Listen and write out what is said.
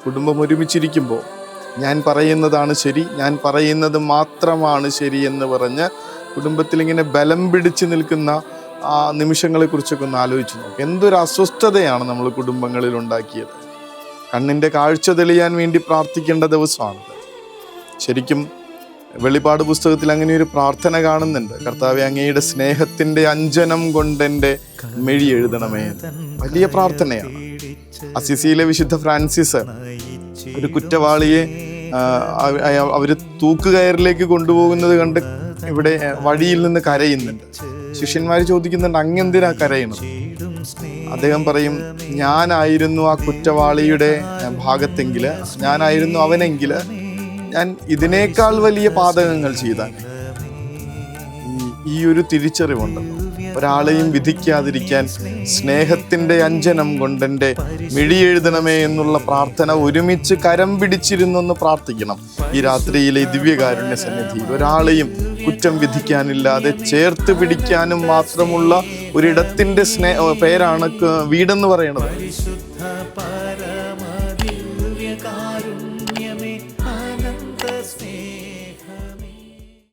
കുടുംബം ഒരുമിച്ചിരിക്കുമ്പോൾ ഞാൻ പറയുന്നതാണ് ശരി, ഞാൻ പറയുന്നത് മാത്രമാണ് ശരി എന്ന് പറഞ്ഞ് കുടുംബത്തിൽ ഇങ്ങനെ ബലം പിടിച്ച് നിൽക്കുന്ന ആ നിമിഷങ്ങളെക്കുറിച്ചൊക്കെ ഒന്ന് ആലോചിച്ച് നോക്കുക. എന്തൊരു അസ്വസ്ഥതയാണ് നമ്മൾ കുടുംബങ്ങളിൽ ഉണ്ടാക്കിയത്. കണ്ണിൻ്റെ കാഴ്ച തെളിയാൻ വേണ്ടി പ്രാർത്ഥിക്കേണ്ട ദിവസമാണിത്. ശരിക്കും വെളിപാട് പുസ്തകത്തിൽ അങ്ങനെ ഒരു പ്രാർത്ഥന കാണുന്നുണ്ട്. കർത്താവേ, അങ്ങയുടെ സ്നേഹത്തിൻ്റെ അഞ്ജനം കൊണ്ടെൻ്റെ മെഴി എഴുതണമേ. വലിയ പ്രാർത്ഥനയാണ്. അസിസിയിലെ വിശുദ്ധ ഫ്രാൻസിസ് ഒരു കുറ്റവാളിയെ അവർ തൂക്കുകയറിലേക്ക് കൊണ്ടുപോകുന്നത് കണ്ട് ഇവിടെ വഴിയിൽ നിന്ന് കരയുന്നുണ്ട്. ശിഷ്യന്മാർ ചോദിക്കുന്നുണ്ട്, അങ്ങെന്തിനാ കരയണം? അദ്ദേഹം പറയും, ഞാനായിരുന്നു ആ കുറ്റവാളിയുടെ ഭാഗത്തെങ്കിൽ, ഞാനായിരുന്നു അവനെങ്കിൽ ഞാൻ ഇതിനേക്കാൾ വലിയ പാതകങ്ങൾ ചെയ്താൽ. ഈ ഒരു തിരിച്ചറിവുണ്ടല്ലോ, ഒരാളെയും വിധിക്കാതിരിക്കാൻ സ്നേഹത്തിൻ്റെ അഞ്ജനം കൊണ്ടെൻ്റെ മിഴിയെഴുതണമേ എന്നുള്ള പ്രാർത്ഥന ഒരുമിച്ച് കരം പിടിച്ചിരുന്നൊന്ന് പ്രാർത്ഥിക്കണം. ഈ രാത്രിയിലെ ദിവ്യകാരുണ്യ സന്നിധിയിൽ ഒരാളെയും കുറ്റം വിധിക്കാനില്ലാതെ ചേർത്ത് പിടിക്കാനും മാത്രമുള്ള ഒരിടത്തിൻ്റെ പേരാണ് വീടെന്ന് പറയണത്.